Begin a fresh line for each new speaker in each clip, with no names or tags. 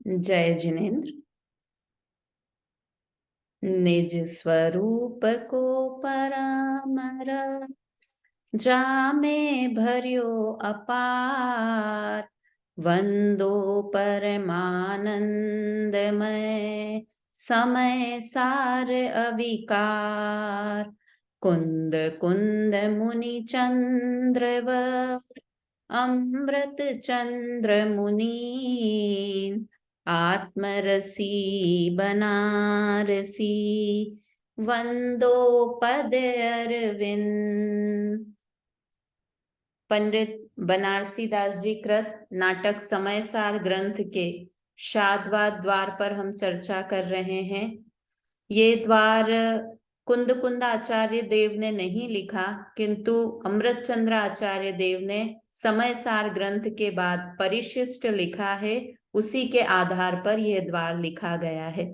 जय जिनेन्द्र। निज स्वरूप को परमरस जामे भर्यो अपार, वंदो परमानंदमय समय सार अविकार। कुंद कुंद मुनि चंद्रवर अमृत चंद्र मुनीन, आत्मरसी बनारसी वंदो पद अरविंद। पंडित बनारसी दास जी कृत नाटक समय सार ग्रंथ के शाद्वाद द्वार पर हम चर्चा कर रहे हैं। ये द्वार कुंद कुंद आचार्य देव ने नहीं लिखा, किंतु अमृत चंद्र आचार्य देव ने समय सार ग्रंथ के बाद परिशिष्ट लिखा है। उसी के आधार पर यह द्वार लिखा गया है।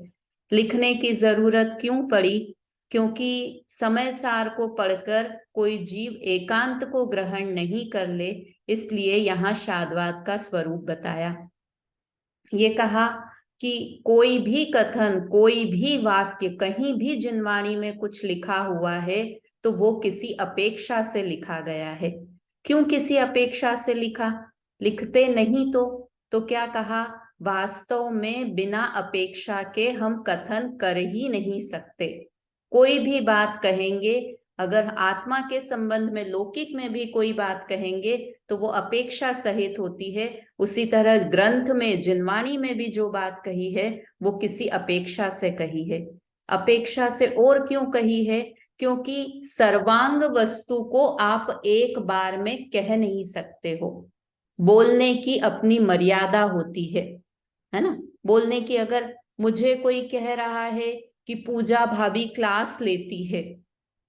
लिखने की जरूरत क्यों पड़ी? क्योंकि समय सार को पढ़कर कोई जीव एकांत को ग्रहण नहीं कर ले, इसलिए यहाँ शाद्वाद का स्वरूप बताया। ये कहा कि कोई भी कथन, कोई भी वाक्य, कहीं भी जिनवाणी में कुछ लिखा हुआ है तो वो किसी अपेक्षा से लिखा गया है। क्यों किसी अपेक्षा से लिखा? लिखते नहीं तो क्या कहा? वास्तव में बिना अपेक्षा के हम कथन कर ही नहीं सकते। कोई भी बात कहेंगे, अगर आत्मा के संबंध में लौकिक में भी कोई बात कहेंगे तो वो अपेक्षा सहित होती है। उसी तरह ग्रंथ में, जिनवाणी में भी जो बात कही है वो किसी अपेक्षा से कही है। अपेक्षा से और क्यों कही है? क्योंकि सर्वांग वस्तु को आप एक बार में कह नहीं सकते हो। बोलने की अपनी मर्यादा होती है ना। बोलने की, अगर मुझे कोई कह रहा है कि पूजा भाभी क्लास लेती है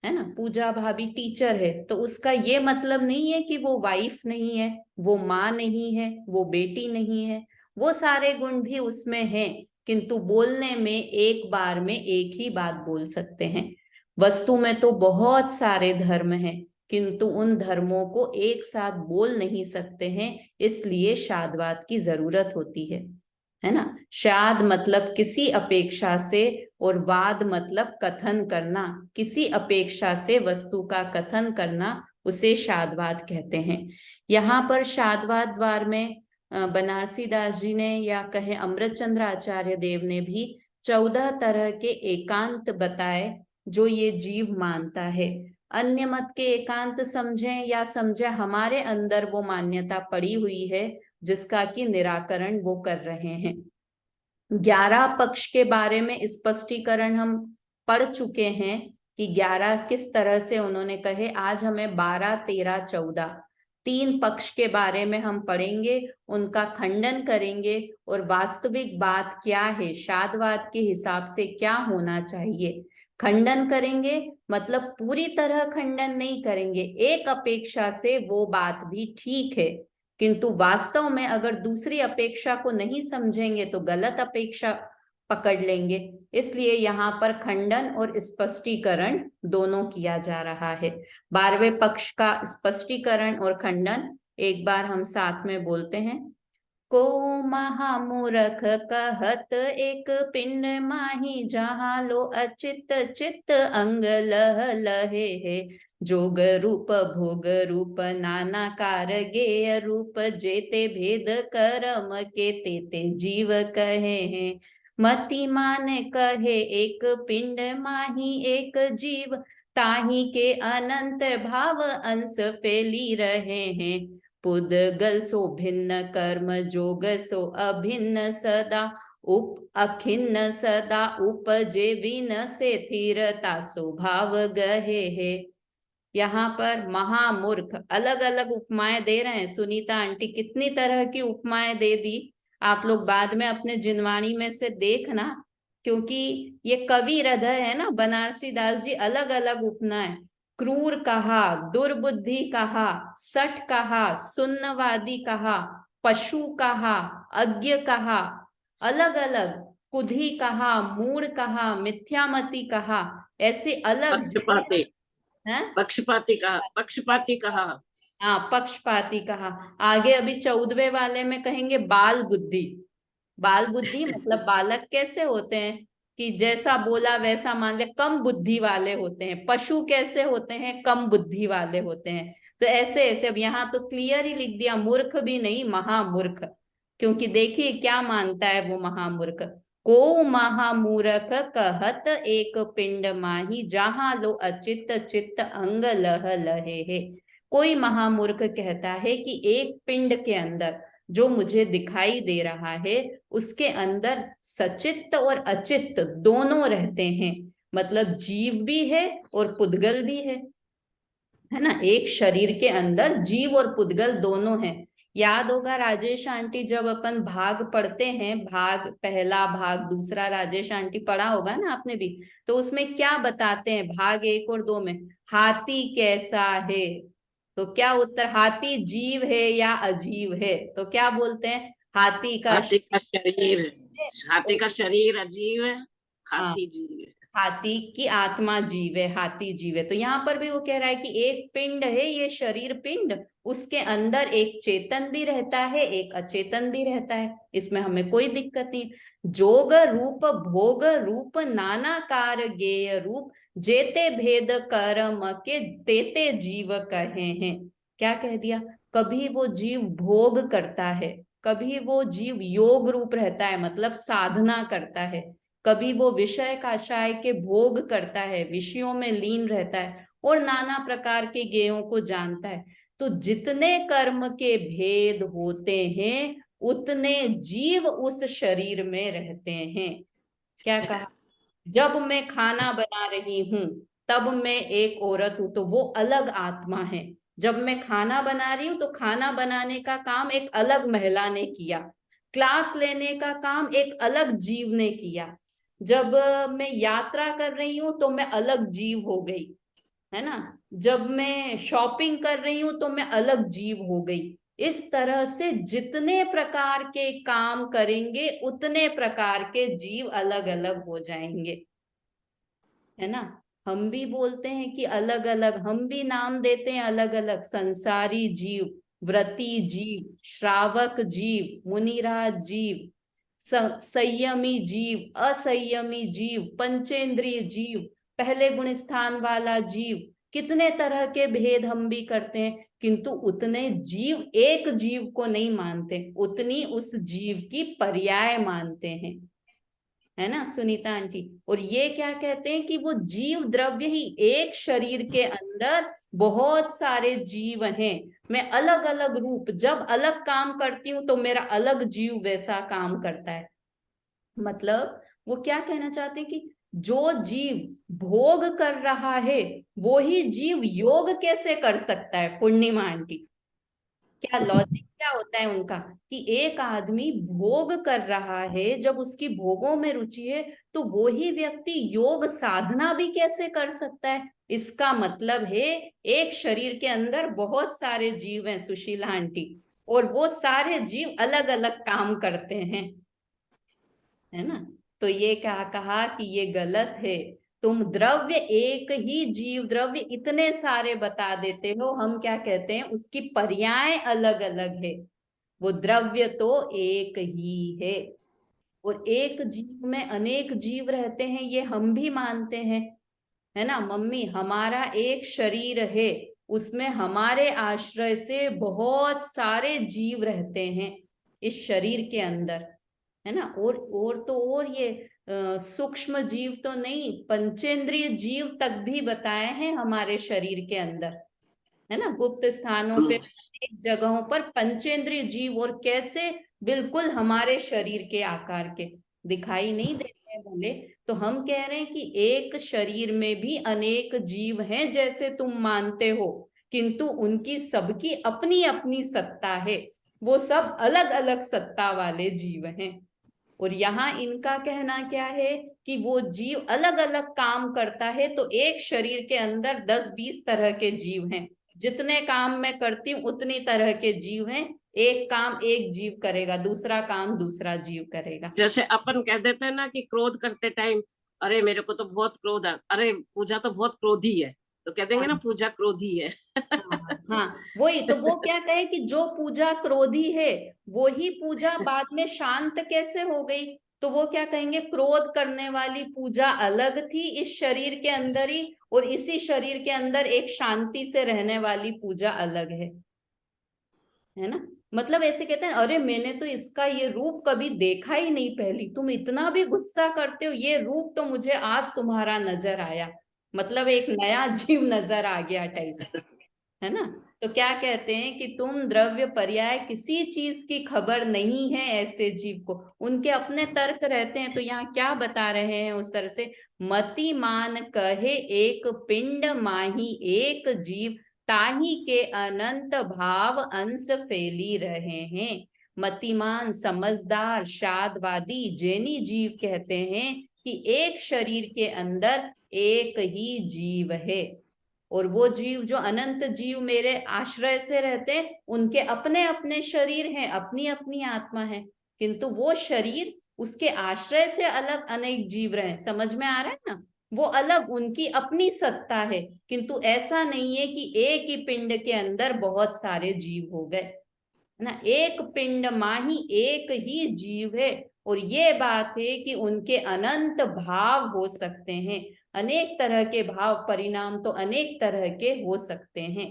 ना, पूजा भाभी टीचर है, तो उसका ये मतलब नहीं है कि वो वाइफ नहीं है, वो माँ नहीं है, वो बेटी नहीं है। वो सारे गुण भी उसमें हैं, किंतु बोलने में एक बार में एक ही बात बोल सकते हैं। वस्तु में तो बहुत सारे धर्म हैं, किंतु उन धर्मों को एक साथ बोल नहीं सकते हैं, इसलिए शाद्वाद की जरूरत होती है ना। शाद मतलब किसी अपेक्षा से, और वाद मतलब कथन करना। किसी अपेक्षा से वस्तु का कथन करना, उसे शाद्वाद कहते हैं। यहाँ पर शाद्वाद द्वार में बनारसी दास जी ने, या कहे अमृत चंद्र आचार्य देव ने भी 14 तरह के एकांत बताए जो ये जीव मानता है। अन्य मत के एकांत समझें या समझे, हमारे अंदर वो मान्यता पड़ी हुई है जिसका कि निराकरण वो कर रहे हैं। 11 पक्ष के बारे में स्पष्टीकरण हम पढ़ चुके हैं कि 11 किस तरह से उन्होंने कहे। आज हमें 12, 13, 14 3 पक्ष के बारे में हम पढ़ेंगे, उनका खंडन करेंगे और वास्तविक बात क्या है, शाद्वाद के हिसाब से क्या होना चाहिए। खंडन करेंगे मतलब पूरी तरह खंडन नहीं करेंगे, एक अपेक्षा से वो बात भी ठीक है, किंतु वास्तव में अगर दूसरी अपेक्षा को नहीं समझेंगे तो गलत अपेक्षा पकड़ लेंगे। इसलिए यहाँ पर खंडन और स्पष्टीकरण दोनों किया जा रहा है। 12वें पक्ष का स्पष्टीकरण और खंडन एक बार हम साथ में बोलते हैं। को महामूर्ख कहत एक पिंड माही, जहाँ लो अचित चित अंग लह लहे है। जोग रूप भोग रूप नाना कार गेय रूप, जेते भेद कर्म के तेते जीव कहे हैं। मति मान कहे एक पिंड माही एक जीव, ताही के अनंत भाव अंश फैली रहे हैं। पुद्गल सो भिन्न कर्म जोग सो अभिन्न सदा, उप अखिन्न सदा उपजे विन से थिरता स्वभाव गहे है। यहाँ पर महामूर्ख अलग अलग उपमाएं दे रहे हैं। सुनीता आंटी कितनी तरह की उपमाएं दे दी, आप लोग बाद में अपने जिनवाणी में से देखना, क्योंकि ये कवि हृदय है ना बनारसी दास जी। अलग अलग उपमाएं, क्रूर कहा, दुर्बुद्धि कहा, सठ कहा, सुन्नवादी कहा, पशु कहा, अज्ञ कहा, अलग अलग, कुधी कहा, मूढ़ कहा, मिथ्यामती कहा, ऐसे अलग
पक्षपाती,
है।
पक्षपाती कहा।
हाँ, पक्षपाती कहा। आगे अभी 14वें वाले में कहेंगे बाल बुद्धि, बाल बुद्धि मतलब बालक कैसे होते हैं कि जैसा बोला वैसा मान ले, कम बुद्धि वाले होते हैं। पशु कैसे होते हैं, कम बुद्धि वाले होते हैं। तो ऐसे ऐसे, अब यहाँ तो क्लियर ही लिख दिया, मूर्ख भी नहीं महामूर्ख। क्योंकि देखिए क्या मानता है वो महामूर्ख, को महामूर्ख कहत एक पिंड माही, जहां लो अचित चित्त अंग लह लहे है। कोई महामूर्ख कहता है कि एक पिंड के अंदर जो मुझे दिखाई दे रहा है उसके अंदर सचित्त और अचित्त दोनों रहते हैं। मतलब जीव भी है और पुद्गल भी है ना। एक शरीर के अंदर जीव और पुद्गल दोनों हैं। याद होगा राजेश आंटी, जब अपन भाग पढ़ते हैं, भाग पहला भाग दूसरा, राजेश आंटी पढ़ा होगा ना आपने भी, तो उसमें क्या बताते हैं भाग 1 और 2 में, हाथी कैसा है। तो क्या उत्तर, हाथी जीव है या अजीव है? तो क्या बोलते हैं, हाथी का
हाथी का शरीर है,
शरीर
हाथी
और
का शरीर अजीब है,
हाँ,
हाथी जीव है।
हाथी की आत्मा जीव है, हाथी जीव है। तो यहाँ पर भी वो कह रहा है कि एक पिंड है ये शरीर पिंड, उसके अंदर एक चेतन भी रहता है एक अचेतन भी रहता है, इसमें हमें कोई दिक्कत नहीं। जोग रूप भोग रूप नानाकार गेय रूप, जेते भेद कर्म के तेते जीव कहे हैं। क्या कह दिया, कभी वो जीव भोग करता है, कभी वो जीव योग रूप रहता है मतलब साधना करता है, कभी वो विषय काषाय के भोग करता है, विषयों में लीन रहता है और नाना प्रकार के गेयों को जानता है। तो जितने कर्म के भेद होते हैं उतने जीव उस शरीर में रहते हैं। क्या कहा, जब मैं खाना बना रही हूं तब मैं एक औरत हूं, तो वो अलग आत्मा है। जब मैं खाना बना रही हूं तो खाना बनाने का काम एक अलग महिला ने किया, क्लास लेने का काम एक अलग जीव ने किया। जब मैं यात्रा कर रही हूं तो मैं अलग जीव हो गई, है ना। जब मैं शॉपिंग कर रही हूं तो मैं अलग जीव हो गई। इस तरह से जितने प्रकार के काम करेंगे उतने प्रकार के जीव अलग अलग हो जाएंगे, है ना। हम भी बोलते हैं कि अलग अलग, हम भी नाम देते हैं अलग अलग, संसारी जीव, व्रती जीव, श्रावक जीव, मुनिराज जीव, संयमी जीव, असंयमी जीव, पंचेंद्रिय जीव, पहले गुण स्थान वाला जीव, कितने तरह के भेद हम भी करते हैं, किंतु उतने जीव एक जीव को नहीं मानते, उतनी उस जीव की पर्याय मानते हैं, है ना सुनीता आंटी। और ये क्या कहते हैं कि वो जीव द्रव्य ही, एक शरीर के अंदर बहुत सारे जीव हैं, मैं अलग अलग रूप जब अलग काम करती हूँ तो मेरा अलग जीव वैसा काम करता है। मतलब वो क्या कहना चाहते हैं कि जो जीव भोग कर रहा है वो ही जीव योग कैसे कर सकता है, पूर्णिमा आंटी क्या लॉजिक क्या होता है उनका, कि एक आदमी भोग कर रहा है, जब उसकी भोगों में रुचि है तो वो ही व्यक्ति योग साधना भी कैसे कर सकता है। इसका मतलब है एक शरीर के अंदर बहुत सारे जीव हैं सुशीला आंटी, और वो सारे जीव अलग अलग काम करते हैं, है ना। तो ये क्या कहा कि ये गलत है, तुम द्रव्य एक ही जीव द्रव्य इतने सारे बता देते हो, हम क्या कहते हैं उसकी पर्याय अलग अलग है। वो द्रव्य तो एक ही है, और एक जीव में अनेक जीव रहते हैं ये हम भी मानते हैं, है ना मम्मी। हमारा एक शरीर है, उसमें हमारे आश्रय से बहुत सारे जीव रहते हैं इस शरीर के अंदर, है ना। और तो और ये सूक्ष्म जीव तो नहीं, पंचेंद्रिय जीव तक भी बताए हैं हमारे शरीर के अंदर, है ना। गुप्त स्थानों पे, एक जगहों पर पंचेंद्रिय जीव, और कैसे, बिल्कुल हमारे शरीर के आकार के, दिखाई नहीं देते हैं भले। तो हम कह रहे हैं कि एक शरीर में भी अनेक जीव हैं जैसे तुम मानते हो, किंतु उनकी सबकी अपनी अपनी सत्ता है, वो सब अलग अलग सत्ता वाले जीव हैं। और यहाँ इनका कहना क्या है कि वो जीव अलग अलग काम करता है, तो एक शरीर के अंदर 10-20 तरह के जीव हैं, जितने काम मैं करती हूँ उतनी तरह के जीव हैं। एक काम एक जीव करेगा, दूसरा काम दूसरा जीव करेगा।
जैसे अपन कह देते हैं ना कि क्रोध करते टाइम, अरे मेरे को तो बहुत क्रोध है, अरे पूजा तो बहुत क्रोधी है, तो कह देंगे ना
हाँ
पूजा क्रोधी है।
हाँ, वही तो। वो क्या कहे कि जो पूजा क्रोधी है वो ही पूजा बाद में शांत कैसे हो गई? तो वो क्या कहेंगे, क्रोध करने वाली पूजा अलग थी इस शरीर के अंदर ही, और इसी शरीर के अंदर एक शांति से रहने वाली पूजा अलग है ना। मतलब ऐसे कहते हैं, अरे मैंने तो इसका ये रूप कभी देखा ही नहीं पहली, तुम इतना भी गुस्सा करते हो, ये रूप तो मुझे आज तुम्हारा नजर आया। मतलब एक नया जीव नजर आ गया टाइप, है ना। तो क्या कहते हैं कि तुम द्रव्य पर्याय किसी चीज की खबर नहीं है ऐसे जीव को, उनके अपने तर्क रहते हैं। तो यहाँ क्या बता रहे हैं उस तरह से, मतिमान कहे एक पिंड माही एक जीव, ताही के अनंत भाव अंश फैली रहे हैं। मतिमान, समझदार, शादवादी, जैनी जीव कहते हैं कि एक शरीर के अंदर एक ही जीव है, और वो जीव जो अनंत जीव मेरे आश्रय से रहते हैं, उनके अपने अपने शरीर हैं, अपनी अपनी आत्मा है, किंतु वो शरीर उसके आश्रय से अलग अनेक जीव रहे। समझ में आ रहा है ना? वो अलग, उनकी अपनी सत्ता है, किंतु ऐसा नहीं है कि एक ही पिंड के अंदर बहुत सारे जीव हो गए, है ना। एक पिंड माही एक ही जीव है, और ये बात है कि उनके अनंत भाव हो सकते हैं, अनेक तरह के भाव, परिणाम तो अनेक तरह के हो सकते हैं।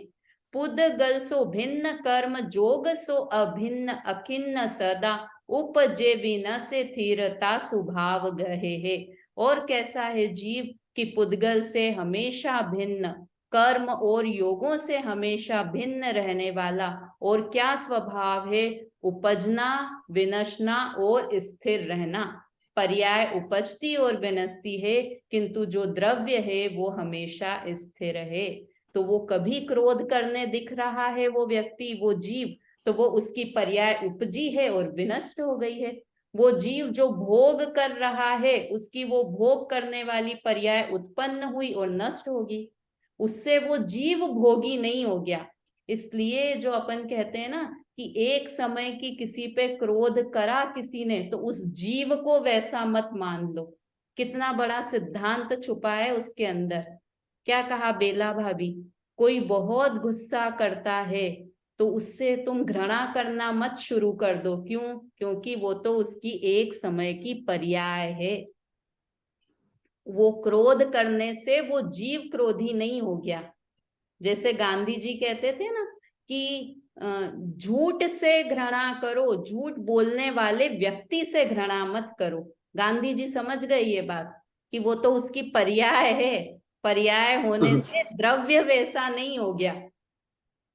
पुद्गल सो भिन्न कर्म जोग सो अभिन्न अखिन्न सदा, उपजे विन से थीरता स्वभाव गहे है। और कैसा है जीव कि पुद्गल से हमेशा भिन्न, कर्म और योगों से हमेशा भिन्न रहने वाला, और क्या स्वभाव है, उपजना, विनशना और स्थिर रहना। पर्याय उपजती और विनस्ती है, किंतु जो द्रव्य है वो हमेशा स्थिर है। तो वो कभी क्रोध करने दिख रहा है वो व्यक्ति, वो जीव, तो वो उसकी पर्याय उपजी है और विनष्ट हो गई है। वो जीव जो भोग कर रहा है, उसकी वो भोग करने वाली पर्याय उत्पन्न हुई और नष्ट होगी, उससे वो जीव भोगी नहीं हो गया। इसलिए जो अपन कहते हैं ना कि एक समय की किसी पे क्रोध करा किसी ने, तो उस जीव को वैसा मत मान लो। कितना बड़ा सिद्धांत छुपा है उसके अंदर। क्या कहा बेला भाभी, कोई बहुत गुस्सा करता है तो उससे तुम घृणा करना मत शुरू कर दो। क्यों? क्योंकि वो तो उसकी एक समय की पर्याय है। वो क्रोध करने से वो जीव क्रोधी नहीं हो गया। जैसे गांधी जी कहते थे ना कि झूठ से घृणा करो, झूठ बोलने वाले व्यक्ति से घृणा मत करो। गांधी जी समझ गए ये बात कि वो तो उसकी पर्याय है, पर्याय होने से द्रव्य वैसा नहीं हो गया,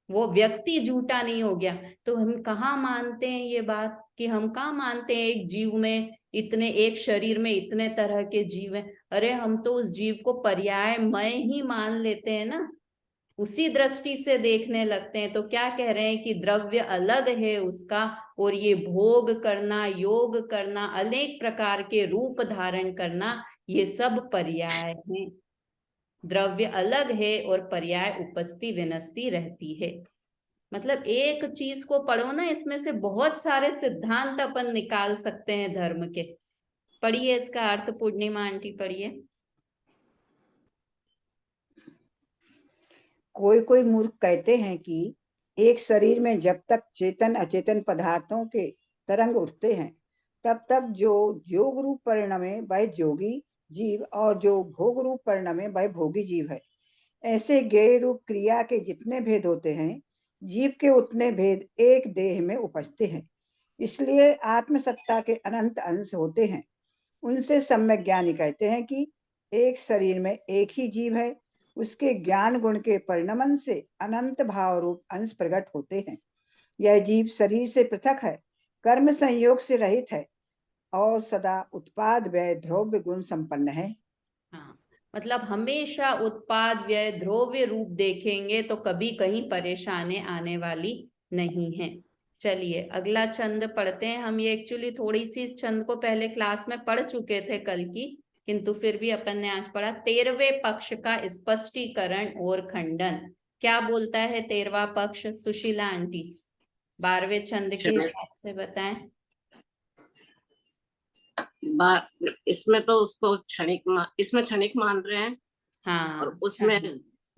वो व्यक्ति झूठा नहीं हो गया। तो हम कहाँ मानते हैं ये बात, कि हम कहाँ मानते हैं एक जीव में इतने, एक शरीर में इतने तरह के जीव हैं। अरे हम तो उस जीव को पर्यायमय ही मान लेते हैं ना, उसी दृष्टि से देखने लगते हैं। तो क्या कह रहे हैं कि द्रव्य अलग है उसका, और ये भोग करना, योग करना, अनेक प्रकार के रूप धारण करना, ये सब पर्याय हैं। द्रव्य अलग है और पर्याय उपस्थिति विनस्ती रहती है। मतलब एक चीज को पढ़ो ना, इसमें से बहुत सारे सिद्धांत अपन निकाल सकते हैं धर्म के। पढ़िए इसका अर्थ, पूर्णिमा आंटी पढ़िए।
कोई कोई मूर्ख कहते हैं कि एक शरीर में जब तक चेतन अचेतन पदार्थों के तरंग उठते हैं, तब तक जो योग रूप परिणमे वह जोगी जीव, और जो भोग रूप परिणमे वह भोगी जीव है। ऐसे ज्ञेय रूप क्रिया के जितने भेद होते हैं, जीव के उतने भेद एक देह में उपजते हैं। इसलिए आत्मसत्ता के अनंत अंश होते हैं। उनसे सम्यक ज्ञानी कहते हैं कि एक शरीर में एक ही जीव है, उसके ज्ञान गुण के परिणमन से अनंत भाव रूप अंश प्रकट होते हैं। यह जीव शरीर से पृथक है, कर्म संयोग से रहित है, और सदा उत्पाद व्यय द्रव्य गुण संपन्न है।
हाँ, मतलब हमेशा उत्पाद व्यय द्रव्य रूप देखेंगे तो कभी कहीं परेशानी आने वाली नहीं है। चलिए अगला छंद पढ़ते हैं हम। ये एक्चुअली थोड़ी सी इस छंद को पहले क्लास में पढ़ चुके थे कल की, किंतु फिर भी अपन ने आज पढ़ा। 13वें पक्ष का स्पष्टीकरण और खंडन। क्या बोलता है 13वां पक्ष, सुशीला आंटी? 12वें छंद के हिसाब से बताएं।
इसमें तो उसको क्षणिक इसमें क्षणिक मान रहे हैं,
हाँ
और उसमें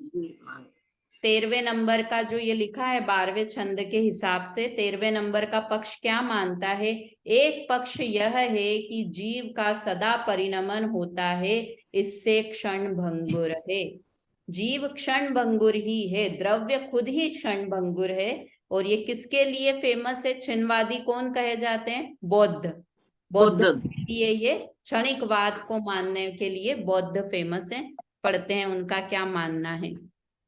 जीव मांगे।
13वें नंबर का जो ये लिखा है 12वें छंद के हिसाब से 13वें नंबर का पक्ष क्या मानता है? एक पक्ष यह है कि जीव का सदा परिणमन होता है, इससे क्षण भंगुर है। जीव क्षण भंगुर ही है, द्रव्य खुद ही क्षण भंगुर है। और ये किसके लिए फेमस है? क्षणवादी कौन कहे जाते हैं? बौद्ध। बौद्धों के लिए ये क्षणिकवाद को मानने के लिए बौद्ध फेमस है। पढ़ते हैं उनका क्या मानना है।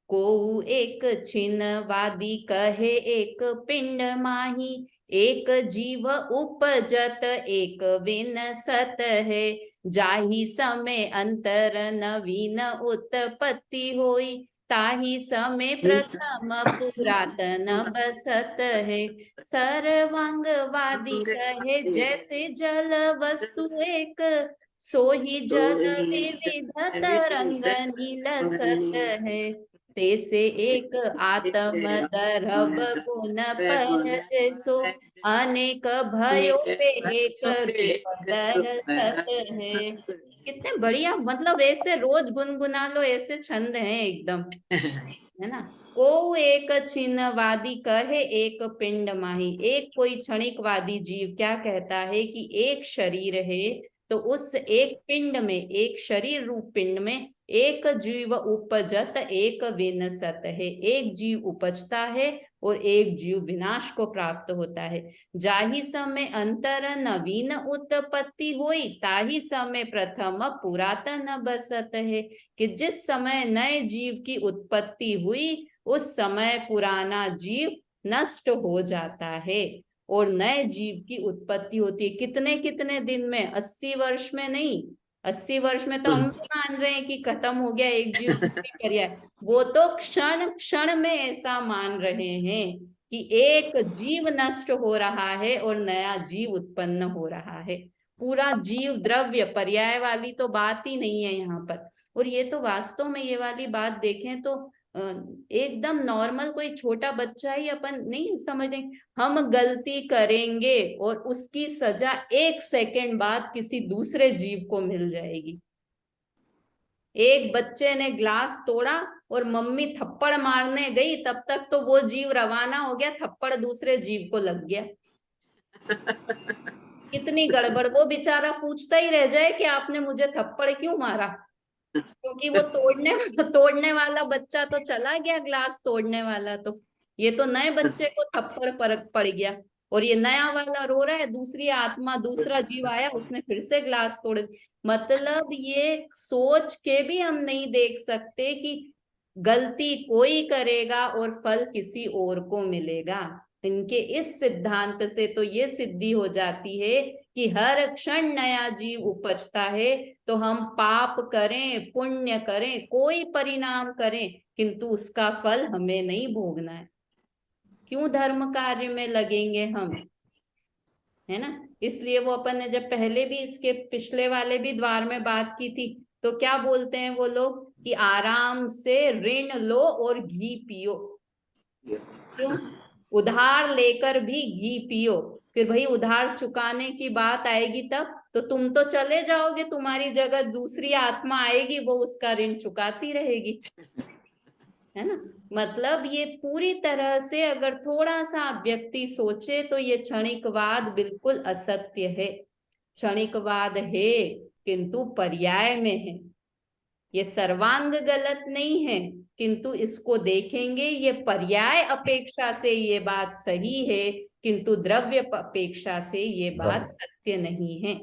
को एक छिन्नवादी कहे एक पिंड माही, एक जीव उपजत एक विनसत है। जाहि समय अंतर नवीन उत्पत्ति होई, ताहि समय प्रथम पुरातन बसत है। सर्वांगवादी कहे जैसे जल वस्तु एक, सोही जल विविध तरंग नीलसत है। तेसे एक आत्म दरब गुण पर जैसो, अनेक भयो पे एक रूप दरसत है। कितने बढ़िया, मतलब ऐसे रोज गुनगुना लो, ऐसे छंद हैं एकदम, है ना। को एक छिन्नवादी कहे एक पिंड माही, एक कोई क्षणिकवादी जीव क्या कहता है कि एक शरीर है, तो उस एक पिंड में, एक शरीर रूप पिंड में एक जीव उपजत एक विनसत है। एक जीव उपजता है और एक जीव विनाश को प्राप्त होता है। जाहि समय अंतर नवीन उत्पत्ति होई, ताहि समय प्रथम पुरातन बसत है। कि जिस समय नए जीव की उत्पत्ति हुई, उस समय पुराना जीव नष्ट हो जाता है और नए जीव की उत्पत्ति होती है। कितने कितने दिन में? 80 वर्ष में नहीं। 80 वर्ष में तो हम भी मान रहे हैं कि खत्म हो गया, एक जीव दूसरी पर्याय। वो तो क्षण क्षण में ऐसा मान रहे हैं कि एक जीव नष्ट हो रहा है और नया जीव उत्पन्न हो रहा है। पूरा जीव द्रव्य पर्याय वाली तो बात ही नहीं है यहाँ पर। और ये तो वास्तव में ये वाली बात देखें तो एकदम नॉर्मल कोई छोटा बच्चा ही अपन नहीं समझ रहे। हम गलती करेंगे और उसकी सजा 1 सेकंड बाद किसी दूसरे जीव को मिल जाएगी। एक बच्चे ने ग्लास तोड़ा और मम्मी थप्पड़ मारने गई, तब तक तो वो जीव रवाना हो गया, थप्पड़ दूसरे जीव को लग गया। कितनी गड़बड़। वो बेचारा पूछता ही रह जाए कि आपने मुझे थप्पड़ क्यों मारा, क्योंकि वो तोड़ने वाला बच्चा तो चला गया, ग्लास तोड़ने वाला तो। ये तो नए बच्चे को थप्पड़ पड़ गया और ये नया वाला रो रहा है, दूसरी आत्मा दूसरा जीव आया, उसने फिर से ग्लास तोड़। मतलब ये सोच के भी हम नहीं देख सकते कि गलती कोई करेगा और फल किसी और को मिलेगा। इनके इस सिद्धांत से तो ये सिद्धि हो जाती है कि हर क्षण नया जीव उपजता है, तो हम पाप करें पुण्य करें कोई परिणाम करें, किंतु उसका फल हमें नहीं भोगना है। क्यों धर्म कार्य में लगेंगे हम, है ना। इसलिए वो अपन ने जब पहले भी इसके पिछले वाले भी द्वार में बात की थी, तो क्या बोलते हैं वो लोग कि आराम से ऋण लो और घी पियो। क्यों? उधार लेकर भी घी पियो, फिर भाई उधार चुकाने की बात आएगी तब तो तुम तो चले जाओगे, तुम्हारी जगह दूसरी आत्मा आएगी, वो उसका ऋण चुकाती रहेगी, है ना। मतलब ये पूरी तरह से अगर थोड़ा सा व्यक्ति सोचे तो ये क्षणिकवाद बिल्कुल असत्य है। क्षणिकवाद है किंतु पर्याय में है। ये सर्वांग गलत नहीं है, किंतु इसको देखेंगे ये पर्याय अपेक्षा से ये बात सही है, किंतु द्रव्य अपेक्षा से ये बात सत्य नहीं है।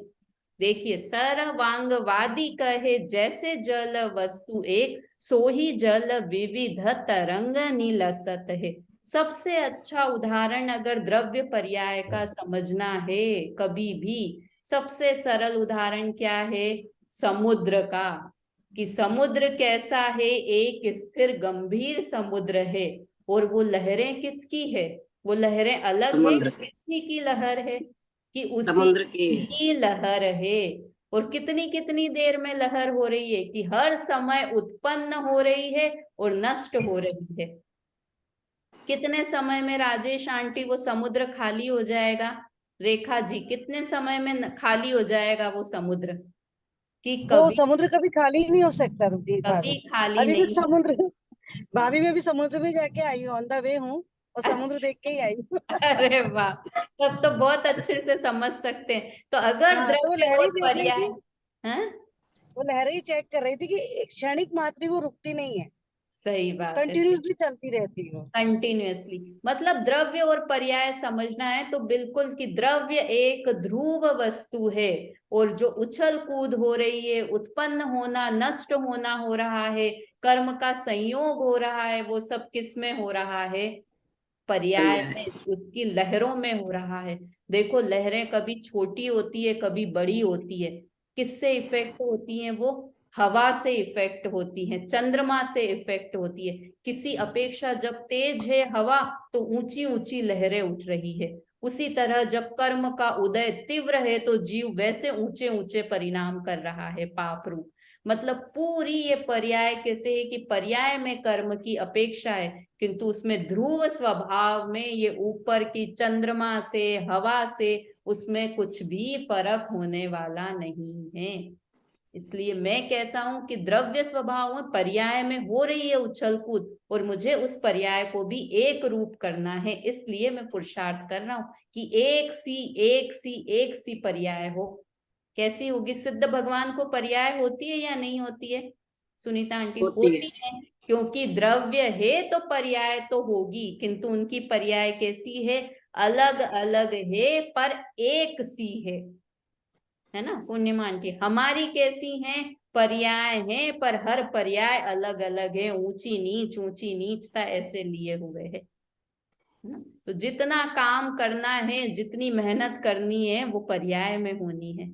देखिए, सर्वांगवादी कहे जैसे जल वस्तु एक, सो ही जल विविध तरंग नीलसत है। सबसे अच्छा उदाहरण अगर द्रव्य पर्याय का समझना है कभी भी, सबसे सरल उदाहरण क्या है? समुद्र का। कि समुद्र कैसा है? एक स्थिर गंभीर समुद्र है और वो लहरें किसकी है? वो लहरें अलग है, किसी की लहर है? कि उसी की लहर है। और कितनी कितनी देर में लहर हो रही है? कि हर समय उत्पन्न हो रही है और नष्ट हो रही है। कितने समय में राजेश आंटी वो समुद्र खाली हो जाएगा? रेखा जी, कितने समय में खाली हो जाएगा वो समुद्र? कि
वो
कभी
समुद्र कभी खाली नहीं हो सकता।
कभी खाली
अभी भी
नहीं।
समुद्र भाभी मैं भी समुद्र में जाके आई हूँ, ऑन द वे हूँ और समुद्र देख के ही आई हूँ।
अरे वाह, तब तो बहुत अच्छे से समझ सकते हैं। तो अगर
हाँ, तो वो
द्रव्य
लहरें
और
ही देख रही
पर्याय,
थी,
हैं?
वो लहरें ही चेक कर रही थी कि एक क्षणिक मात्र वो रुकती नहीं है,
सही बात है।
कंटिन्यूअसली चलती रहती है।
कंटिन्यूअसली, मतलब द्रव्य और पर्याय समझना है तो बिल्कुल कि द्रव्य एक ध्रुव वस्तु है, और जो उछल कूद हो रही है, उत्पन्न होना नष्ट होना हो रहा है, कर्म का संयोग हो रहा है, वो सब किस में हो रहा है? पर्याय में, उसकी लहरों में हो रहा है। देखो लहरें कभी छोटी होती है, कभी बड़ी होती है। किससे इफेक्ट होती हैं वो? हवा से इफेक्ट होती है, चंद्रमा से इफेक्ट होती है। किसी अपेक्षा जब तेज है हवा, तो ऊंची ऊंची लहरें उठ रही है। उसी तरह जब कर्म का उदय तीव्र है, तो जीव वैसे ऊंचे ऊंचे परिणाम कर रहा है, पाप रूप। मतलब पूरी ये पर्याय कैसे है कि पर्याय में कर्म की अपेक्षा है, किंतु उसमें ध्रुव स्वभाव में ये ऊपर की चंद्रमा से, हवा से, उसमें कुछ भी फर्क होने वाला नहीं है। इसलिए मैं कैसा हूं कि द्रव्य स्वभाव में पर्याय में हो रही है उछल कूद, और मुझे उस पर्याय को भी एक रूप करना है। इसलिए मैं पुरुषार्थ कर रहा हूं कि एक सी एक सी एक सी पर्याय हो। कैसी होगी? सिद्ध भगवान को पर्याय होती है या नहीं होती है? सुनीता आंटी, होती है। क्योंकि द्रव्य है तो पर्याय तो होगी, किंतु उनकी पर्याय कैसी है? अलग अलग है पर एक सी है ना पूर्णिमा आंटी? हमारी कैसी है? पर्याय है पर हर पर्याय अलग अलग है, ऊंची नीचता ऐसे लिए हुए है ना? तो जितना काम करना है, जितनी मेहनत करनी है, वो पर्याय में होनी है।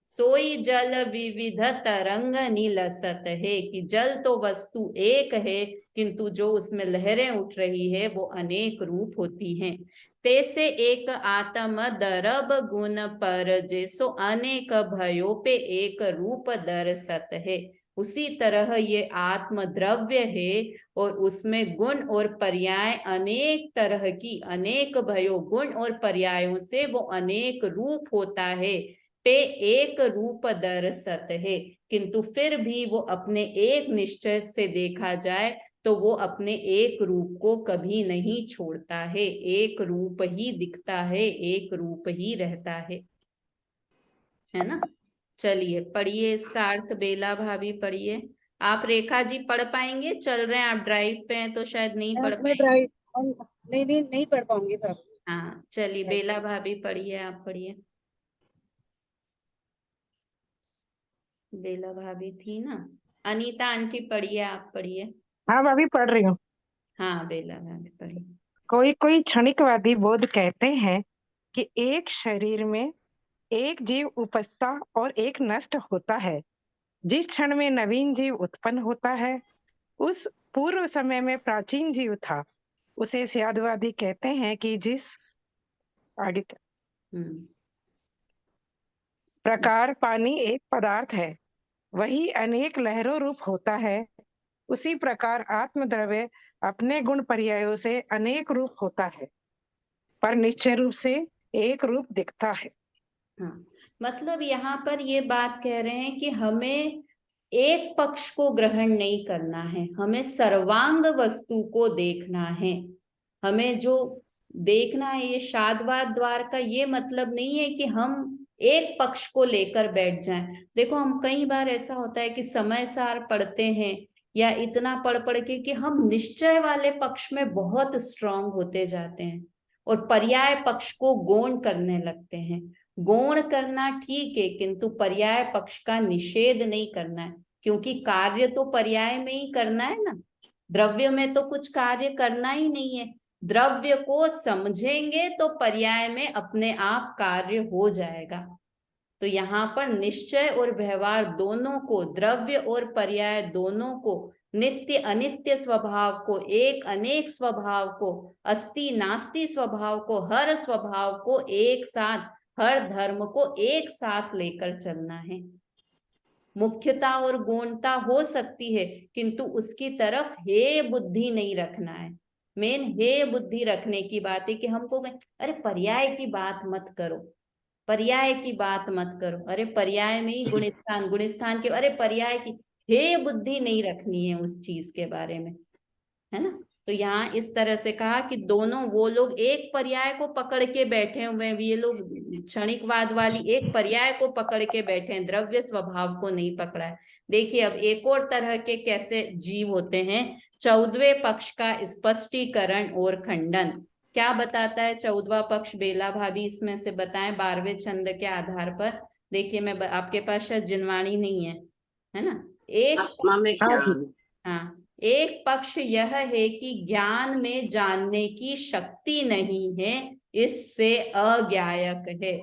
सोई जल विविध तरंग नीलसत है, कि जल तो वस्तु एक है, किंतु जो उसमें लहरें उठ रही है वो अनेक रूप होती हैं। तैसे एक आत्म दरब गुण पर, जैसो अनेक भयो पे एक रूप दर्शत है। उसी तरह ये आत्म द्रव्य है, और उसमें गुण और पर्याय अनेक तरह की, अनेक भयो गुण और पर्यायों से वो अनेक रूप होता है, पे एक रूप दर्शत है। किंतु फिर भी वो अपने एक निश्चय से देखा जाए तो वो अपने एक रूप को कभी नहीं छोड़ता है, एक रूप ही दिखता है, एक रूप ही रहता है ना? चलिए पढ़िए इसका अर्थ, बेला भाभी पढ़िए। आप रेखा जी पढ़ पाएंगे? चल रहे हैं, आप ड्राइव पे हैं तो शायद नहीं पढ़
मैं
पाएंगे।
ड्राइव, नहीं पढ़ पाऊंगी भाभी।
हाँ चलिए, बेला भाभी पढ़िए, आप पढ़िए। बेला भाभी थी ना? अनीता आंटी पढ़िए, आप पढ़िए।
हाँ भाभी पढ़ रही हूँ।
हाँ बेला भाभी पढ़िए।
कोई कोई क्षणिकवादी बोध कहते हैं कि एक शरीर में एक जीव उपजता और एक नष्ट होता है। जिस क्षण में नवीन जीव उत्पन्न होता है, उस पूर्व समय में प्राचीन जीव था। उसे स्यादवादी कहते हैं कि जिस आगे प्रकार पानी एक पदार्थ है, वही अनेक लहरों रूप होता है, उसी प्रकार आत्मद्रव्य अपने गुण पर्यायों से अनेक रूप होता है, पर निश्चय रूप से एक रूप दिखता है।
हाँ, मतलब यहाँ पर ये बात कह रहे हैं कि हमें एक पक्ष को ग्रहण नहीं करना है, हमें सर्वांग वस्तु को देखना है। हमें जो देखना है, ये शादवाद द्वार का ये मतलब नहीं है कि हम एक पक्ष को लेकर बैठ जाएं। देखो हम कई बार ऐसा होता है कि समय सार पढ़ते हैं, या इतना पढ़ पढ़ के कि हम निश्चय वाले पक्ष में बहुत स्ट्रांग होते जाते हैं, और पर्याय पक्ष को गौण करने लगते हैं। गौण करना ठीक है, किंतु पर्याय पक्ष का निषेध नहीं करना है, क्योंकि कार्य तो पर्याय में ही करना है ना। द्रव्य में तो कुछ कार्य करना ही नहीं है। द्रव्य को समझेंगे तो पर्याय में अपने आप कार्य हो जाएगा। तो यहाँ पर निश्चय और व्यवहार दोनों को, द्रव्य और पर्याय दोनों को, नित्य अनित्य स्वभाव को, एक अनेक स्वभाव को, अस्ति नास्ति स्वभाव को, हर स्वभाव को एक साथ, हर धर्म को एक साथ लेकर चलना है। मुख्यता और गौणता हो सकती है, किंतु उसकी तरफ हे बुद्धि नहीं रखना है। मेन हे बुद्धि रखने की बात है कि हमको अरे पर्याय की बात मत करो, पर्याय की बात मत करो, अरे पर्याय में ही गुणस्थान, गुणस्थान के, अरे पर्याय की हे बुद्धि नहीं रखनी है उस चीज के बारे में। है ना। तो यहाँ इस तरह से कहा कि दोनों वो लोग एक पर्याय को पकड़ के बैठे हुए हैं, ये लोग क्षणिकवाद वाली एक पर्याय को पकड़ के बैठे हैं, द्रव्य स्वभाव को नहीं पकड़ा है। देखिए अब एक और तरह के कैसे जीव होते हैं। 14वें पक्ष का स्पष्टीकरण और खंडन क्या बताता है 14वां पक्ष, बेला भाभी इसमें से बताएं 12वें छंद के आधार पर। देखिए मैं आपके पास शायद जिनवाणी नहीं है ना। एक
आत्मा में ज्ञान।
हाँ, एक पक्ष यह है कि ज्ञान में जानने की शक्ति नहीं है, इससे अज्ञायक है।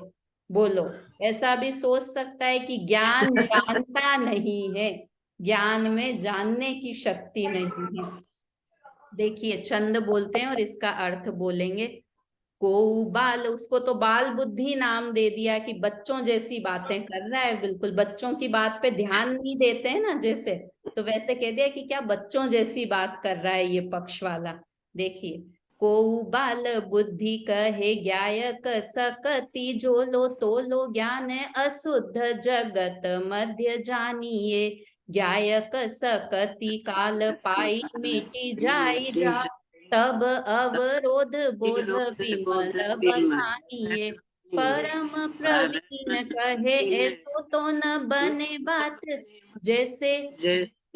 बोलो, ऐसा भी सोच सकता है कि ज्ञान जानता नहीं है, ज्ञान में जानने की शक्ति नहीं है। देखिए छंद बोलते हैं और इसका अर्थ बोलेंगे। को बाल, उसको तो बाल बुद्धि नाम दे दिया कि बच्चों जैसी बातें कर रहा है, बिल्कुल बच्चों की बात पे ध्यान नहीं देते हैं ना जैसे, तो वैसे कह दिया कि क्या बच्चों जैसी बात कर रहा है ये पक्ष वाला। देखिए, को बाल बुद्धि कहे ज्ञायक सकति जो लो तो लो ज्ञान अशुद्ध जगत मध्य जानिए, ज्ञायक सकति काल पाई मिटी जाई जा, तब अवरोध बोध विमल बखानिए, परम प्रवीण कहे ऐसो तो न बने बात, जैसे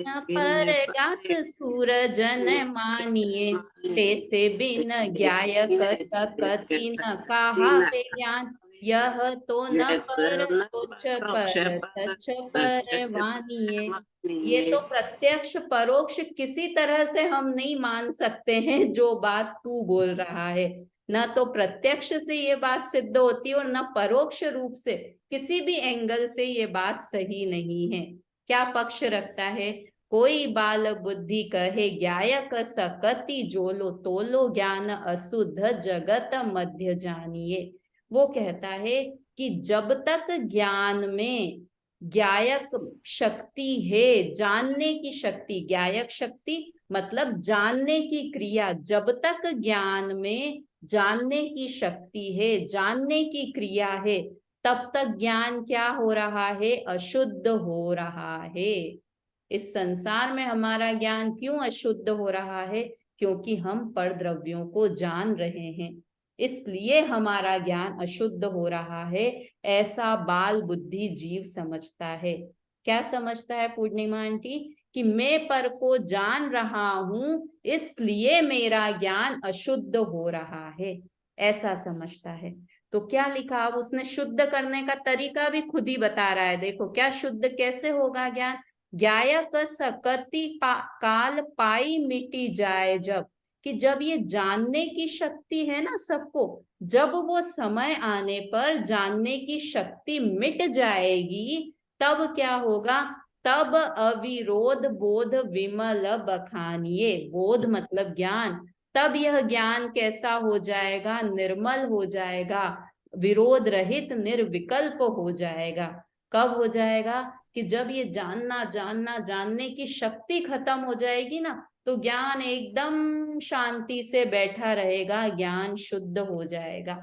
न पर गास सूरज न मानिए, तैसे बिन ज्ञायक सकति न कहा वे ज्ञान, यह तो न पर तुच्छ पर तच्छ पर वानिए। ये तो प्रत्यक्ष परोक्ष किसी तरह से हम नहीं मान सकते हैं जो बात तू बोल रहा है, न तो प्रत्यक्ष से ये बात सिद्ध होती है और न परोक्ष रूप से, किसी भी एंगल से ये बात सही नहीं है। क्या पक्ष रखता है? कोई बाल बुद्धि कहे ज्ञायक सकति जोलो तोलो ज्ञान अशुद्ध जगत मध्य जानिए। वो कहता है कि जब तक ज्ञान में ज्ञायक शक्ति है, जानने की शक्ति, ज्ञायक शक्ति मतलब जानने की क्रिया, जब तक ज्ञान में जानने की शक्ति है, जानने की क्रिया है, तब तक ज्ञान क्या हो रहा है? अशुद्ध हो रहा है। इस संसार में हमारा ज्ञान क्यों अशुद्ध हो रहा है? क्योंकि हम परद्रव्यों को जान रहे हैं, इसलिए हमारा ज्ञान अशुद्ध हो रहा है, ऐसा बाल बुद्धि जीव समझता है। क्या समझता है पूर्णिमा आंटी? कि मैं पर को जान रहा हूं, इसलिए मेरा ज्ञान अशुद्ध हो रहा है, ऐसा समझता है। तो क्या लिखा, अब उसने शुद्ध करने का तरीका भी खुद ही बता रहा है। देखो क्या शुद्ध कैसे होगा ज्ञान। ज्ञायक सकति काल पाई मिटी जाए जब, कि जब ये जानने की शक्ति है ना सबको, जब वो समय आने पर जानने की शक्ति मिट जाएगी, तब क्या होगा? तब अविरोध बोध विमल बखानिए, बोध मतलब ज्ञान, तब यह ज्ञान कैसा हो जाएगा? निर्मल हो जाएगा, विरोध रहित निर्विकल्प हो जाएगा। कब हो जाएगा? कि जब ये जानने की शक्ति खत्म हो जाएगी ना, तो ज्ञान एकदम शांति से बैठा रहेगा, ज्ञान शुद्ध हो जाएगा,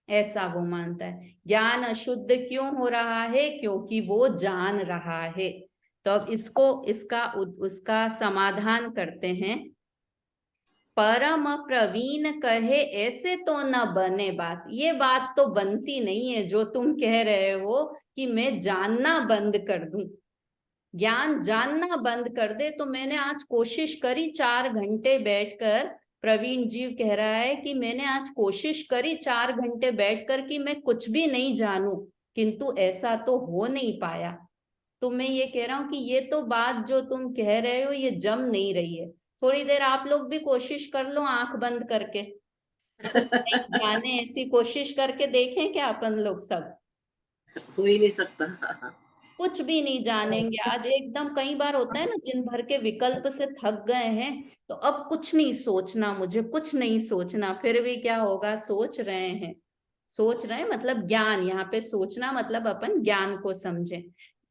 ऐसा वो मानता है। ज्ञान अशुद्ध क्यों हो रहा है? क्योंकि वो जान रहा है। तो अब उसका समाधान करते हैं। परम प्रवीण कहे ऐसे तो न बने बात, ये बात तो बनती नहीं है जो तुम कह रहे हो कि मैं जानना बंद कर दूं, ज्ञान जानना बंद कर दे। तो मैंने आज कोशिश करी 4 घंटे बैठकर, प्रवीण जीव कह रहा है कि मैंने आज कोशिश करी 4 घंटे बैठकर कि मैं कुछ भी नहीं जानूं, किंतु ऐसा तो हो नहीं पाया। तो मैं ये कह रहा हूं कि ये तो बात जो तुम कह रहे हो ये जम नहीं रही है। थोड़ी देर आप लोग भी कोशिश कर लो आंख बंद करके, कुछ नहीं जाने ऐसी कोशिश करके देखें क्या अपन लोग सब?
हो ही नहीं सकता।
कुछ भी नहीं जानेंगे आज, एकदम कई बार होता है ना दिन भर के विकल्प से थक गए हैं, तो अब कुछ नहीं सोचना, मुझे कुछ नहीं सोचना, फिर भी क्या होगा? सोच रहे हैं, सोच रहे हैं मतलब ज्ञान, यहाँ पे सोचना मतलब अपन ज्ञान को समझें।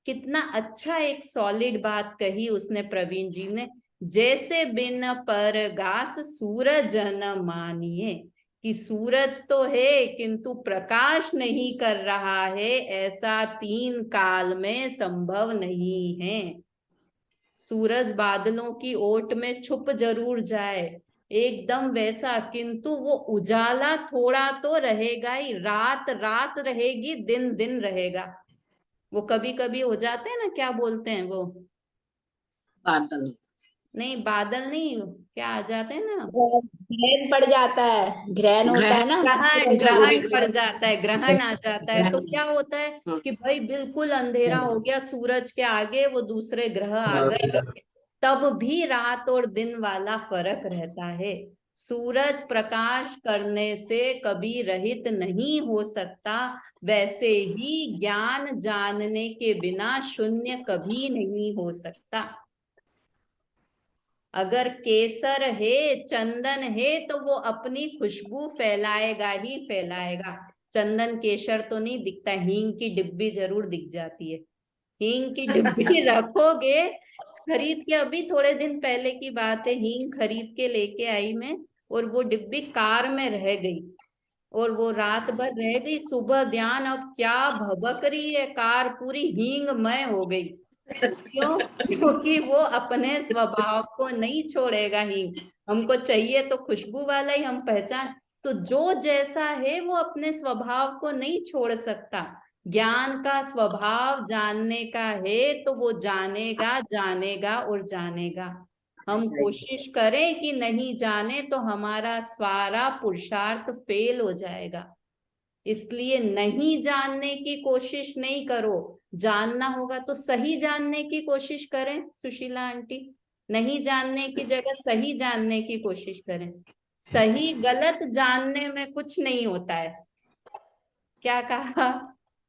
कितना अच्छा एक सॉलिड बात कही उसने प्रवीण जी ने, जैसे बिन पर गास सूरज न मानिए, कि सूरज तो है किंतु प्रकाश नहीं कर रहा है, ऐसा 3 काल में संभव नहीं है। सूरज बादलों की ओट में छुप जरूर जाए, एकदम वैसा, किंतु वो उजाला थोड़ा तो रहेगा ही, रात रात रहेगी, दिन दिन रहेगा। वो कभी कभी हो जाते हैं ना, क्या बोलते हैं वो,
बादल।
नहीं बादल नहीं, क्या आ जाते हैं ना,
ग्रहण पड़ जाता है, ग्रहण होता है ना।
ग्रहण,
अच्छा,
ग्रहण
सूर्य
पड़ जाता है, ग्रहण आ जाता है, तो
ग्रहण।
क्या होता है कि भाई बिल्कुल अंधेरा हो गया, सूरज के आगे वो दूसरे ग्रह आ गए, तब भी रात और दिन वाला फर्क रहता है। सूरज प्रकाश करने से कभी रहित नहीं हो सकता, वैसे ही ज्ञान जानने के बिना शून्य कभी नहीं हो सकता। अगर केसर है, चंदन है, तो वो अपनी खुशबू फैलाएगा ही फैलाएगा। चंदन केसर तो नहीं दिखता, हींग की डिब्बी जरूर दिख जाती है। हींग की डिब्बी रखोगे, खरीद के, अभी थोड़े दिन पहले की बात है, हींग खरीद के लेके आई मैं, और वो डिब्बी कार में रह गई, और वो रात भर रह गई, सुबह ध्यान, अब क्या भबक रही है, कार पूरी हींगमय हो गई। क्यों? क्योंकि वो अपने स्वभाव को नहीं छोड़ेगा हींग, हमको चाहिए तो खुशबू वाला ही हम पहचान, तो जो जैसा है वो अपने स्वभाव को नहीं छोड़ सकता। ज्ञान का स्वभाव जानने का है, तो वो जानेगा जानेगा और जानेगा। हम कोशिश करें कि नहीं जाने, तो हमारा सारा पुरुषार्थ फेल हो जाएगा। इसलिए नहीं जानने की कोशिश नहीं करो, जानना होगा तो सही जानने की कोशिश करें। सुशीला आंटी, नहीं जानने की जगह सही जानने की कोशिश करें। सही गलत जानने में कुछ नहीं होता है। क्या कहा?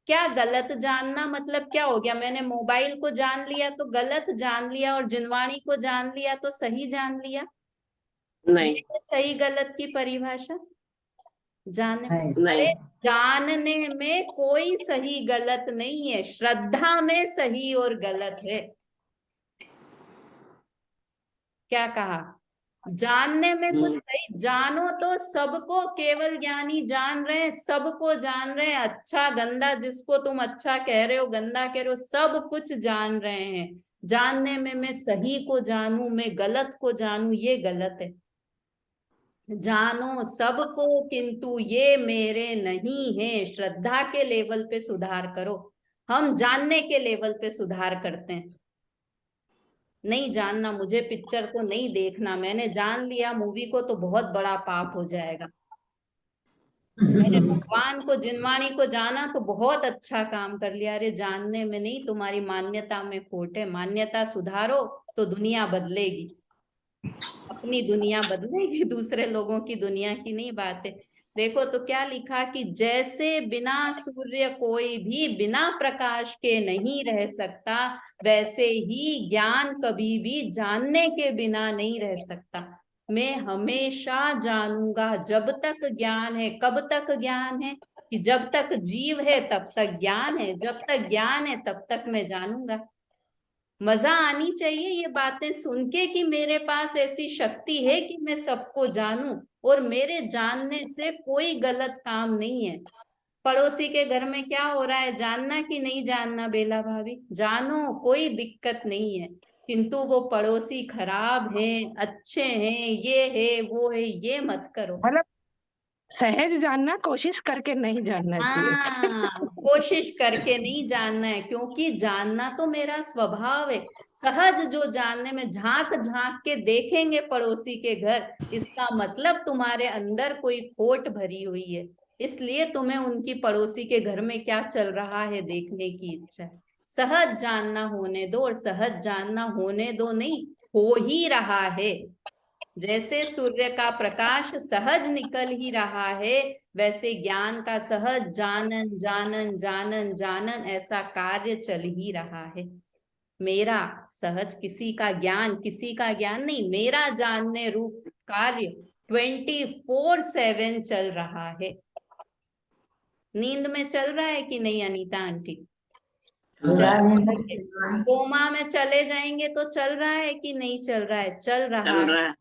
क्या गलत जानना मतलब क्या हो गया? मैंने मोबाइल को जान लिया तो गलत जान लिया, और जिनवाणी को जान लिया तो सही जान लिया?
नहीं
ये है सही गलत की परिभाषा? जाने,
नहीं
अरे जानने में कोई सही गलत नहीं है, श्रद्धा में सही और गलत है। क्या कहा? जानने में कुछ सही, जानो तो सबको, केवल ज्ञानी जान रहे हैं, सबको जान रहे हैं, अच्छा गंदा, जिसको तुम अच्छा कह रहे हो गंदा कह रहे हो, सब कुछ जान रहे हैं। जानने में मैं सही को जानूं, मैं गलत को जानूं, ये गलत है। जानो सबको, किंतु ये मेरे नहीं है। श्रद्धा के लेवल पे सुधार करो, हम जानने के लेवल पे सुधार करते हैं। नहीं जानना, मुझे पिक्चर को नहीं देखना, मैंने जान लिया मूवी को तो बहुत बड़ा पाप हो जाएगा। मैंने भगवान को, जिनवाणी को जाना तो बहुत अच्छा काम कर लिया। अरे जानने में नहीं, तुम्हारी मान्यता में खोट है। मान्यता सुधारो तो दुनिया बदलेगी, अपनी दुनिया बदलेगी, दूसरे लोगों की दुनिया की नहीं बात है। देखो तो क्या लिखा कि जैसे बिना सूर्य कोई भी बिना प्रकाश के नहीं रह सकता, वैसे ही ज्ञान कभी भी जानने के बिना नहीं रह सकता। मैं हमेशा जानूंगा जब तक ज्ञान है। कब तक ज्ञान है? कि जब तक जीव है तब तक ज्ञान है, जब तक ज्ञान है तब तक मैं जानूंगा। मजा आनी चाहिए ये बातें सुन के कि मेरे पास ऐसी शक्ति है कि मैं सबको जानूं, और मेरे जानने से कोई गलत काम नहीं है। पड़ोसी के घर में क्या हो रहा है जानना कि नहीं जानना? बेला भाभी, जानो, कोई दिक्कत नहीं है, किंतु वो पड़ोसी खराब हैं, अच्छे हैं, ये है वो है, ये मत करो।
मतलब सहज जानना, कोशिश करके नहीं जानना चाहिए।
हाँ, कोशिश करके नहीं जानना है, क्योंकि जानना तो मेरा स्वभाव है। सहज जो जानने में, झांक झांक के देखेंगे पड़ोसी के घर, इसका मतलब तुम्हारे अंदर कोई खोट भरी हुई है, इसलिए तुम्हें उनकी पड़ोसी के घर में क्या चल रहा है देखने की इच्छा है। सहज जानना होने दो, और सहज जानना होने दो नहीं, हो ही रहा है। जैसे सूर्य का प्रकाश सहज निकल ही रहा है, वैसे ज्ञान का सहज जानन जानन जानन जानन ऐसा कार्य चल ही रहा है। मेरा सहज, किसी का ज्ञान नहीं, मेरा जानने रूप कार्य 24/7 चल रहा है। नींद में चल रहा है कि नहीं अनीता आंटी? कोमा में चले जाएंगे तो चल रहा है कि नहीं चल रहा है? चल रहा
चल रहा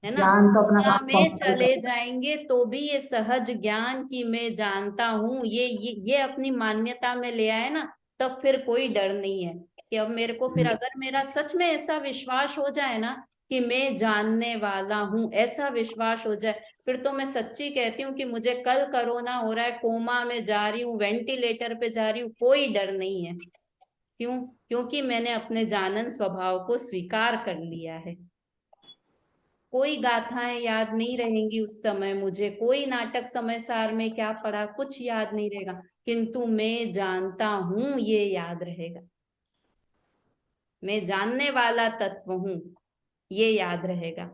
है ना? कोमा में चले जाएंगे तो भी ये सहज ज्ञान की मैं जानता हूँ, ये अपनी मान्यता में ले आए ना, तब फिर कोई डर नहीं है। कि अब मेरे को फिर अगर मेरा सच में ऐसा विश्वास हो जाए ना कि मैं जानने वाला हूं, ऐसा विश्वास हो जाए, फिर तो मैं सच्ची कहती हूँ कि मुझे कल कोरोना हो रहा है, कोमा में जा रही हूँ, वेंटिलेटर पे जा रही हूँ, कोई डर नहीं है। क्यों? क्योंकि मैंने अपने जानन स्वभाव को स्वीकार कर लिया है। कोई गाथाएं याद नहीं रहेंगी उस समय मुझे, कोई नाटक समय सार में क्या पढ़ा कुछ याद नहीं रहेगा, किंतु मैं जानता हूं ये याद रहेगा। मैं जानने वाला तत्व हूं, ये याद रहेगा।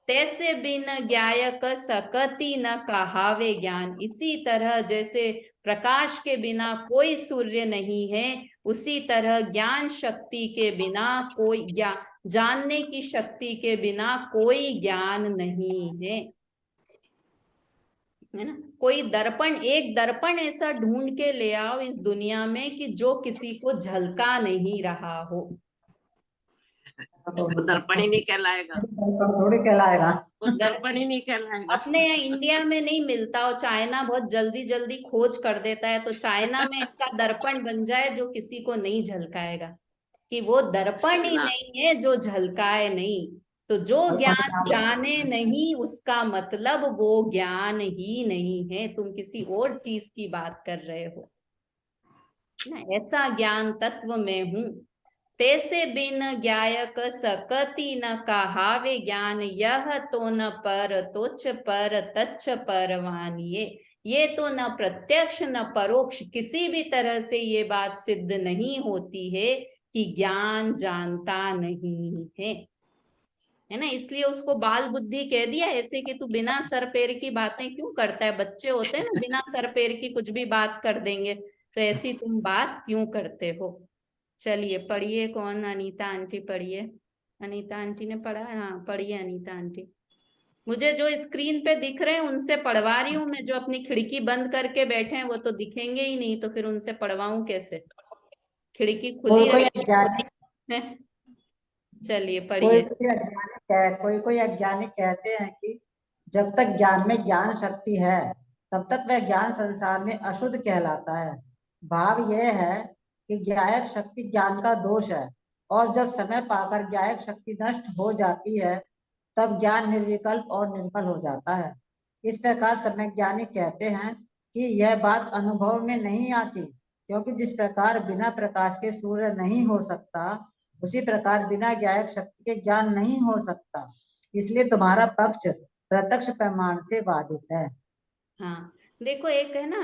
तैसे बिन ज्ञायक सकति न कहावे ज्ञान। इसी तरह जैसे प्रकाश के बिना कोई सूर्य नहीं है, उसी तरह ज्ञान शक्ति के बिना कोई जानने की शक्ति के बिना कोई ज्ञान नहीं है ना। कोई दर्पण, एक दर्पण ऐसा ढूंढ के ले आओ इस दुनिया में कि जो किसी को झलका नहीं रहा हो।
वो दर्पण ही नहीं कहलाएगा,
थोड़ी कहलाएगा,
वो दर्पण ही नहीं कहलाएगा।
अपने यहाँ इंडिया में नहीं मिलता, और चाइना बहुत जल्दी जल्दी खोज कर देता है, तो चाइना में ऐसा दर्पण बन जाए जो किसी को नहीं झलकाएगा, कि वो दर्पण ही नहीं है जो झलकाए नहीं। तो जो ज्ञान जाने नहीं उसका मतलब वो ज्ञान ही नहीं है, तुम किसी और चीज की बात कर रहे हो ना। ऐसा ज्ञान तत्व में हूं। तैसे बिन ज्ञायक सकति न कहावे ज्ञान, यह तो न पर तोच्छ पर तच्छ परवानिये। ये तो न प्रत्यक्ष न परोक्ष किसी भी तरह से ये बात सिद्ध नहीं होती है कि ज्ञान जानता नहीं है ना। इसलिए उसको बाल बुद्धि कह दिया, ऐसे कि तू बिना सर पैर की बातें क्यों करता है। बच्चे होते हैं ना, बिना सर पैर की कुछ भी बात कर देंगे, तो ऐसी तुम बात क्यों करते हो। चलिए पढ़िए, कौन? अनीता आंटी पढ़िए। अनीता आंटी ने पढ़ा? हाँ पढ़िए अनीता आंटी। मुझे जो स्क्रीन पे दिख रहे हैं उनसे पढ़वा रही हूँ मैं, जो अपनी खिड़की बंद करके बैठे हैं वो तो दिखेंगे ही नहीं, तो फिर उनसे पढ़वाऊं कैसे? खिड़की खुली रखी। चलिए पढ़िए।
कोई अज्ञानी कहते हैं कि जब तक ज्ञान में ज्ञान शक्ति है तब तक वह ज्ञान संसार में अशुद्ध कहलाता है। भाव यह है कि ज्ञायक शक्ति ज्ञान का दोष है, और जब समय पाकर ज्ञायक शक्ति नष्ट हो जाती है तब ज्ञान निर्विकल्प और निर्मल हो जाता है। इस प्रकार सम्यज्ञानी कहते हैं कि यह बात अनुभव में नहीं आती, क्योंकि जिस प्रकार बिना प्रकाश के सूर्य नहीं हो सकता, उसी प्रकार बिना ज्ञायक शक्ति के ज्ञान नहीं हो सकता। इसलिए तुम्हारा पक्ष प्रत्यक्ष प्रमाण से बाधित है।
हाँ देखो, एक है ना